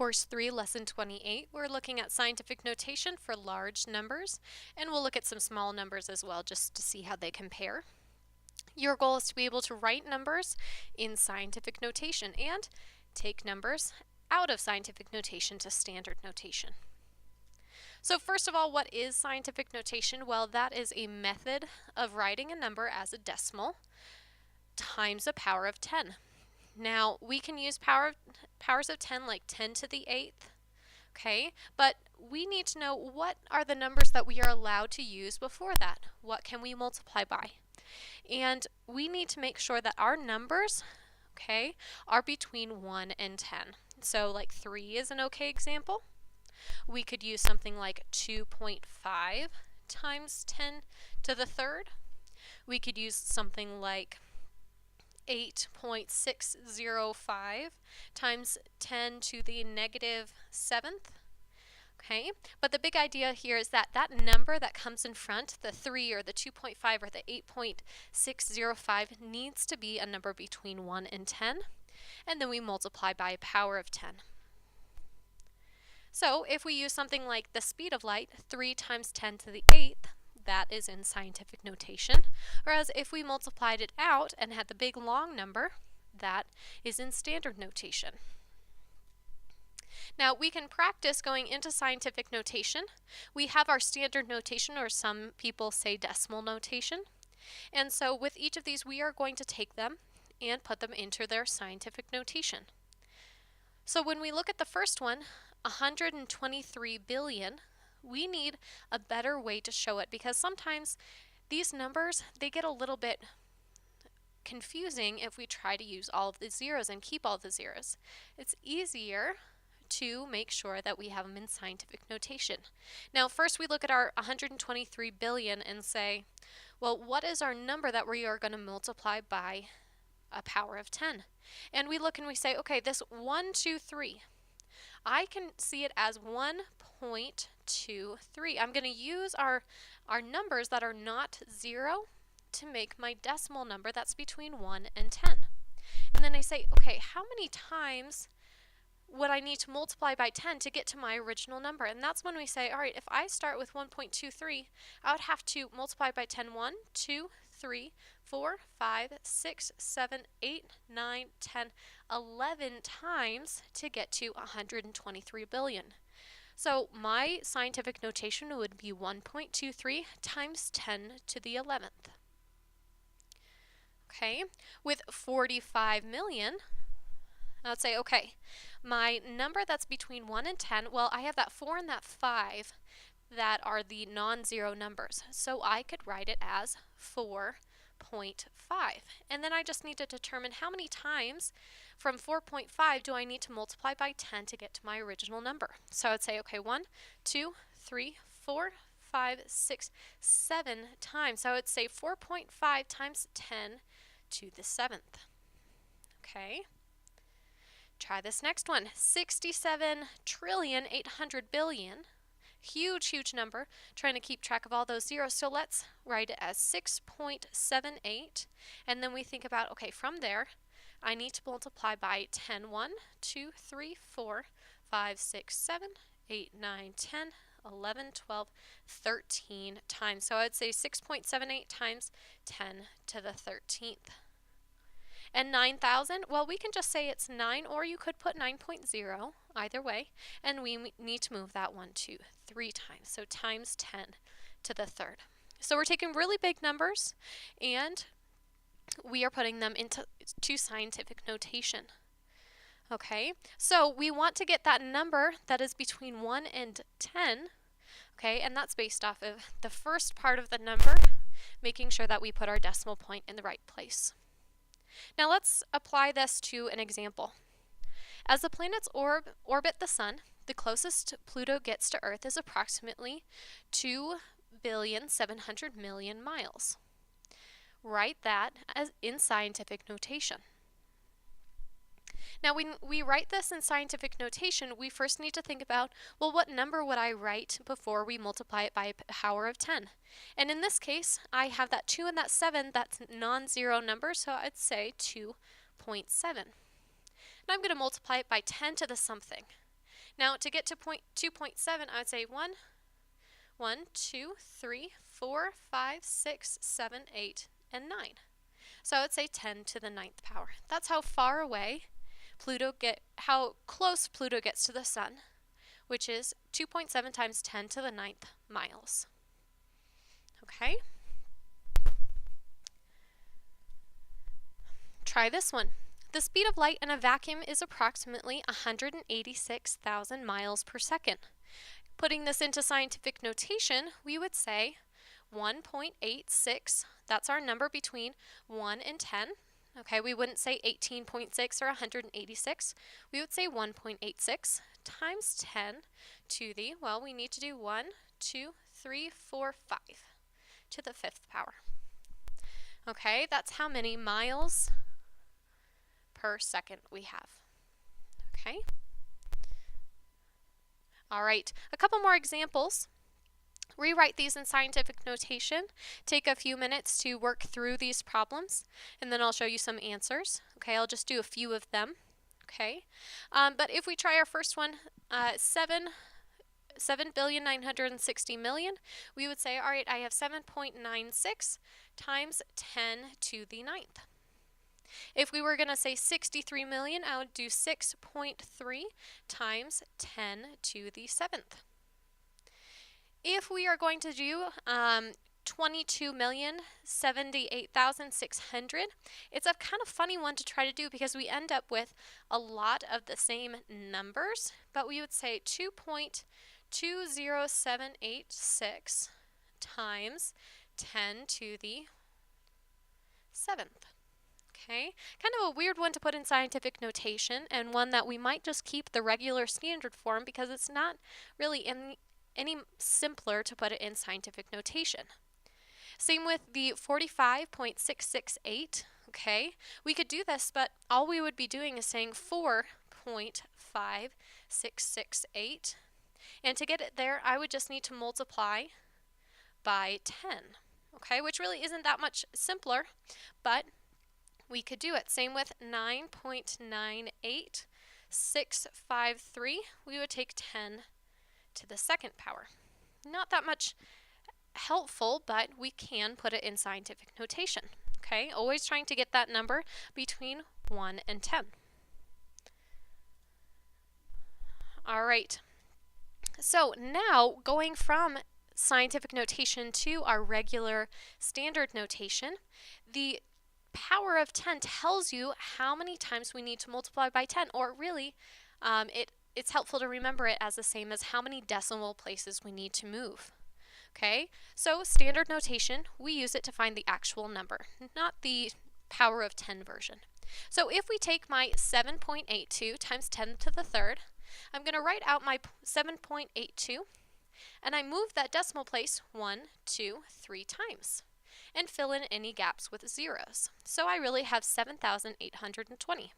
Course 3, Lesson 28, we're looking at scientific notation for large numbers, and we'll look at some small numbers as well just to see how they compare. Your goal is to be able to write numbers in scientific notation and take numbers out of scientific notation to standard notation. So first of all, what is scientific notation? Well, that is a method of writing a number as a decimal times a power of 10. Now, we can use powers of 10 like 10 to the 8th, okay? But we need to know what are the numbers that we are allowed to use before that. What can we multiply by? And we need to make sure that our numbers, okay, are between 1 and 10. So like 3 is an okay example. We could use something like 2.5 times 10 to the 3rd. We could use something like 8.605 times 10 to the negative 7th. Okay, but the big idea here is that that number that comes in front, the 3 or the 2.5 or the 8.605, needs to be a number between 1 and 10, and then we multiply by a power of 10. So if we use something like the speed of light, 3 times 10 to the 8th, that is in scientific notation, whereas if we multiplied it out and had the big long number, that is in standard notation. Now we can practice going into scientific notation. We have our standard notation, or some people say decimal notation, and so with each of these we are going to take them and put them into their scientific notation. So when we look at the first one, 123 billion, we need a better way to show it, because sometimes these numbers, they get a little bit confusing if we try to use all of the zeros and keep all the zeros. It's easier to make sure that we have them in scientific notation. Now first we look at our 123 billion and say, well, what is our number that we are going to multiply by a power of 10? And we look and we say, okay, this 123, I can see it as 1.23. I'm going to use our numbers that are not 0 to make my decimal number that's between 1 and 10. And then I say, okay, how many times would I need to multiply by 10 to get to my original number? And that's when we say, all right, if I start with 1.23, I would have to multiply by 10, 1, 2, 3, 4, 5, 6, 7, 8, 9, 10, 11 times to get to 123 billion. So my scientific notation would be 1.23 times 10 to the 11th. Okay, with 45 million, I would say, okay, my number that's between 1 and 10, well, I have that 4 and that 5 that are the non-zero numbers. So I could write it as 4.5. And then I just need to determine how many times from 4.5 do I need to multiply by 10 to get to my original number. So I would say, okay, 1, 2, 3, 4, 5, 6, 7 times. So I would say 4.5 times 10 to the 7th. Okay. Try this next one, 67,800,000,000,000. Huge, huge number, trying to keep track of all those zeros. So let's write it as 6.78. And then we think about, okay, from there, I need to multiply by 10. 1, 2, 3, 4, 5, 6, 7, 8, 9, 10, 11, 12, 13 times. So I'd say 6.78 times 10 to the 13th. And 9,000, well, we can just say it's 9, or you could put 9.0, either way, and we need to move that 1 to 3 times, so times 10 to the 3rd. So we're taking really big numbers, and we are putting them into scientific notation. Okay, so we want to get that number that is between 1 and 10, okay, and that's based off of the first part of the number, making sure that we put our decimal point in the right place. Now let's apply this to an example. As the planets orbit the Sun, the closest Pluto gets to Earth is approximately 2,700,000,000 miles. Write that as in scientific notation. Now when we write this in scientific notation, we first need to think about, well, what number would I write before we multiply it by a power of 10? And in this case, I have that 2 and that 7, that's non-zero number, so I'd say 2.7. Now I'm going to multiply it by 10 to the something. Now to get to 2.7, I would say 1, 2, 3, 4, 5, 6, 7, 8, and 9. So I would say 10 to the 9th power. That's how far away how close Pluto gets to the sun, which is 2.7 times 10 to the 9th miles. Okay? Try this one. The speed of light in a vacuum is approximately 186,000 miles per second. Putting this into scientific notation, we would say 1.86, that's our number between 1 and 10. Okay, we wouldn't say 18.6 or 186. We would say 1.86 times 10 to the, well, we need to do 1, 2, 3, 4, 5 to the 5th power. Okay, that's how many miles per second we have. Okay. All right, a couple more examples. Rewrite these in scientific notation. Take a few minutes to work through these problems, and then I'll show you some answers. Okay, I'll just do a few of them. Okay, but if we try our first one, 7,960,000,000, we would say, all right, I have 7.96 times 10 to the 9th. If we were going to say 63 million, I would do 6.3 times 10 to the 7th. If we are going to do 22,078,600, it's a kind of funny one to try to do because we end up with a lot of the same numbers, but we would say 2.20786 times 10 to the 7th. Okay, kind of a weird one to put in scientific notation, and one that we might just keep the regular standard form because it's not really any simpler to put it in scientific notation. Same with the 45.668. Okay, we could do this, but all we would be doing is saying 4.5668, and to get it there, I would just need to multiply by 10. Okay, which really isn't that much simpler, but we could do it. Same with 9.98653. We would take 10 to the 2nd power. Not that much helpful, but we can put it in scientific notation. Okay, always trying to get that number between 1 and 10. All right, so now going from scientific notation to our regular standard notation, the power of 10 tells you how many times we need to multiply by 10, or really it's helpful to remember it as the same as how many decimal places we need to move. Okay, so standard notation, we use it to find the actual number, not the power of 10 version. So if we take my 7.82 times 10 to the 3rd, I'm going to write out my 7.82, and I move that decimal place 1, 2, 3 times, and fill in any gaps with zeros. So I really have 7,820.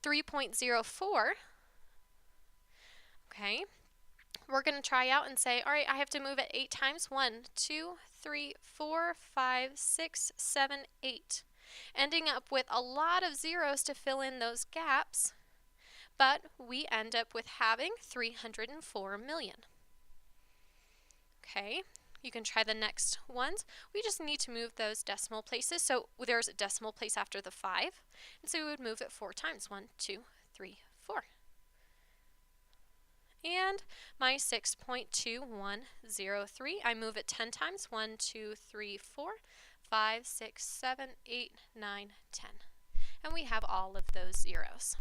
3.04, okay, we're going to try out and say, all right, I have to move it 8 times. 1, 2, 3, 4, 5, 6, 7, 8. Ending up with a lot of zeros to fill in those gaps, but we end up with having 304 million. Okay. You can try the next ones. We just need to move those decimal places. So there's a decimal place after the 5. And so we would move it 4 times. 1, 2, 3, 4. And my 6.2103, I move it 10 times. 1, 2, 3, 4, 5, 6, 7, 8, 9, 10. And we have all of those zeros.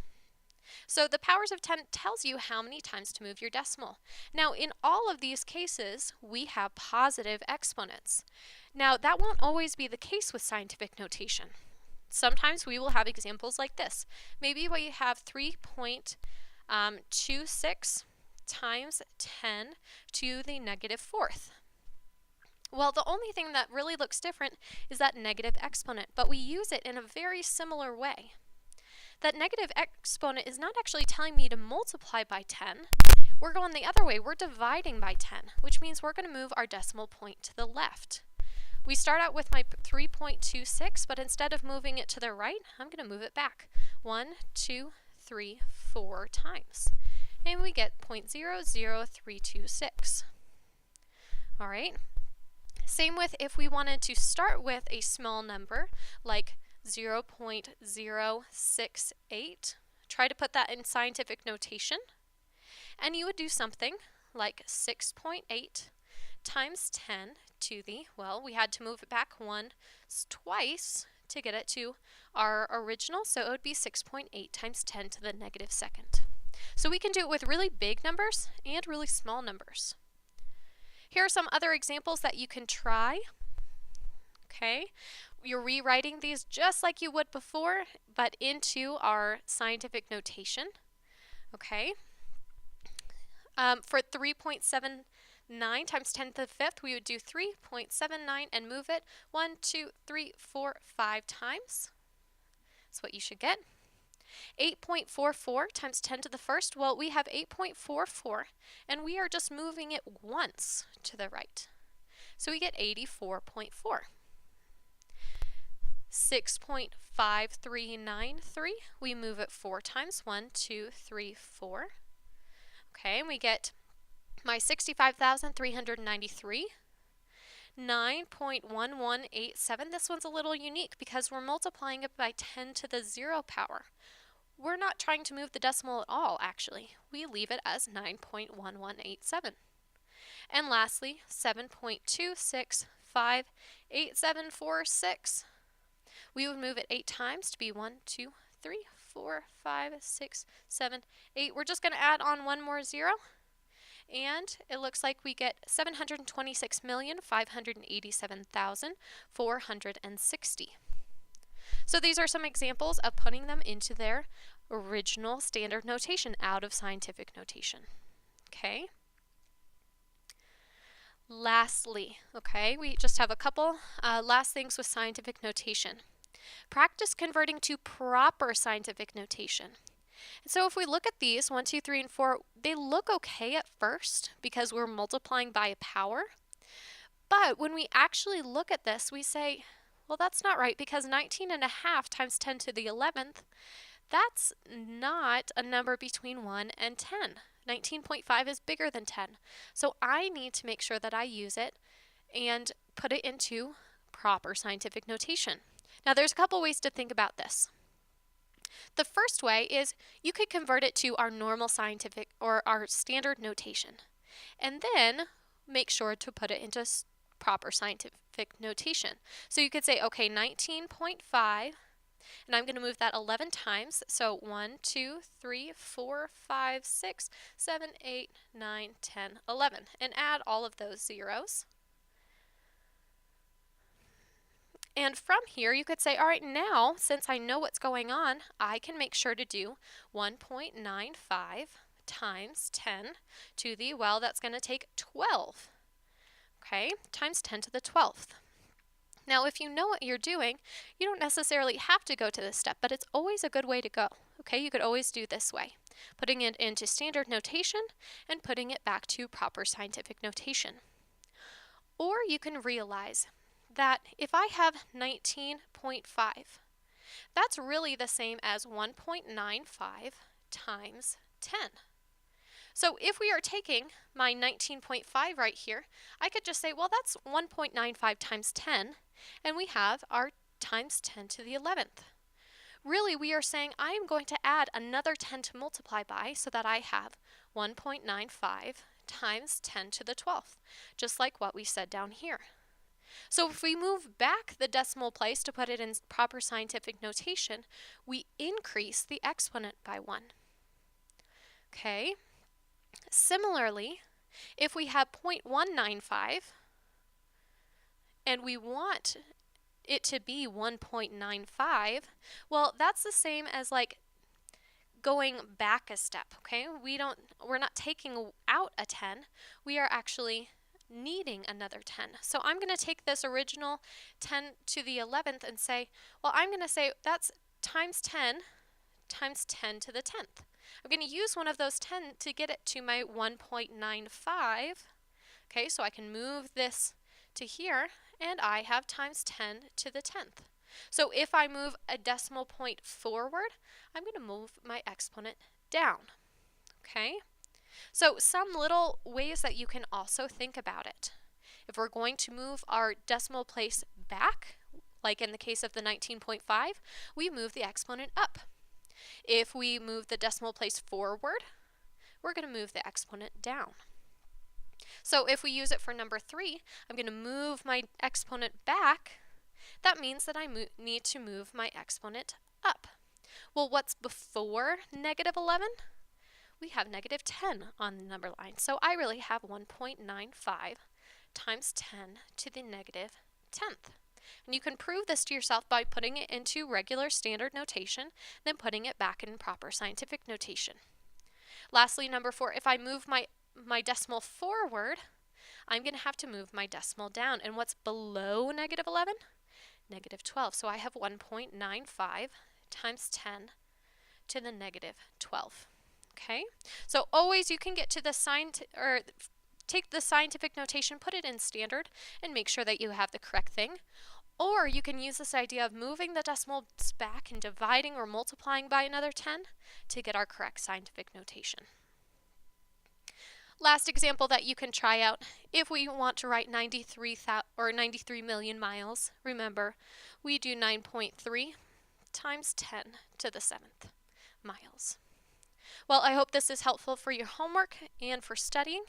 So the powers of 10 tells you how many times to move your decimal. Now in all of these cases, we have positive exponents. Now that won't always be the case with scientific notation. Sometimes we will have examples like this. Maybe we have 3.26 times 10 to the -4th. Well, the only thing that really looks different is that negative exponent, but we use it in a very similar way. That negative exponent is not actually telling me to multiply by 10. We're going the other way. We're dividing by 10, which means we're going to move our decimal point to the left. We start out with my 3.26, but instead of moving it to the right, I'm going to move it back 1, 2, 3, 4 times. and we get 0.00326. All right. Same with if we wanted to start with a small number like 0.068. Try to put that in scientific notation. And you would do something like 6.8 times 10 to the, well, we had to move it back once twice to get it to our original, so it would be 6.8 times 10 to the negative second. So we can do it with really big numbers and really small numbers. Here are some other examples that you can try. Okay, you're rewriting these just like you would before, but into our scientific notation. Okay, for 3.79 times 10 to the fifth, we would do 3.79 and move it 1, 2, 3, 4, 5 times. That's what you should get. 8.44 times 10 to the first, well, we have 8.44, and we are just moving it once to the right. So we get 84.4. 6.5393, we move it 4 times, 1, 2, 3, 4. Okay, and we get my 65,393. 9.1187, this one's a little unique because we're multiplying it by 10 to the 0 power. We're not trying to move the decimal at all, actually. We leave it as 9.1187. And lastly, 7.2658746. We would move it 8 times to be 1, 2, 3, 4, 5, 6, 7, 8. We're just going to add on one more 0. And it looks like we get 726,587,460. So these are some examples of putting them into their original standard notation out of scientific notation. Okay. Lastly, okay, we just have a couple last things with scientific notation. Practice converting to proper scientific notation. And so if we look at these, 1, 2, 3, and 4, they look okay at first because we're multiplying by a power. But when we actually look at this, we say, well, that's not right because 19.5 times 10 to the 11th, that's not a number between 1 and 10. 19.5 is bigger than 10. So I need to make sure that I use it and put it into proper scientific notation. Now, there's a couple ways to think about this. The first way is you could convert it to our normal scientific or our standard notation, and then make sure to put it into proper scientific notation. So you could say, okay, 19.5, and I'm going to move that 11 times. So 1, 2, 3, 4, 5, 6, 7, 8, 9, 10, 11, and add all of those zeros. And from here, you could say, all right, now, since I know what's going on, I can make sure to do 1.95 times 10 to the, well, that's going to take 12, okay, times 10 to the 12th. Now, if you know what you're doing, you don't necessarily have to go to this step, but it's always a good way to go, okay? You could always do this way, putting it into standard notation and putting it back to proper scientific notation. Or you can realize that if I have 19.5, that's really the same as 1.95 times 10. So if we are taking my 19.5 right here, I could just say, well, that's 1.95 times 10, and we have our times 10 to the 11th. Really, we are saying I am going to add another 10 to multiply by so that I have 1.95 times 10 to the 12th, just like what we said down here. So if we move back the decimal place to put it in proper scientific notation, we increase the exponent by 1. Okay. Similarly, if we have 0.195 and we want it to be 1.95, well, that's the same as like going back a step, okay? We're not taking out a 10, we are actually needing another 10. So I'm going to take this original 10 to the 11th and say, well, I'm going to say that's times 10 times 10 to the 10th. I'm going to use one of those 10 to get it to my 1.95. Okay, so I can move this to here, and I have times 10 to the 10th. So if I move a decimal point forward, I'm going to move my exponent down. Okay? So some little ways that you can also think about it. If we're going to move our decimal place back, like in the case of the 19.5, we move the exponent up. If we move the decimal place forward, we're going to move the exponent down. So if we use it for number 3, I'm going to move my exponent back. That means that I need to move my exponent up. Well, what's before negative 11? We have negative 10 on the number line. So I really have 1.95 times 10 to the negative 10th. And you can prove this to yourself by putting it into regular standard notation, then putting it back in proper scientific notation. Lastly, number 4, if I move my decimal forward, I'm going to have to move my decimal down. And what's below negative 11? Negative 12. So I have 1.95 times 10 to the negative 12. Okay? So always you can get to the take the scientific notation, put it in standard, and make sure that you have the correct thing. Or you can use this idea of moving the decimals back and dividing or multiplying by another 10 to get our correct scientific notation. Last example that you can try out, if we want to write 93 million miles, remember we do 9.3 times 10 to the 7th miles. Well, I hope this is helpful for your homework and for studying.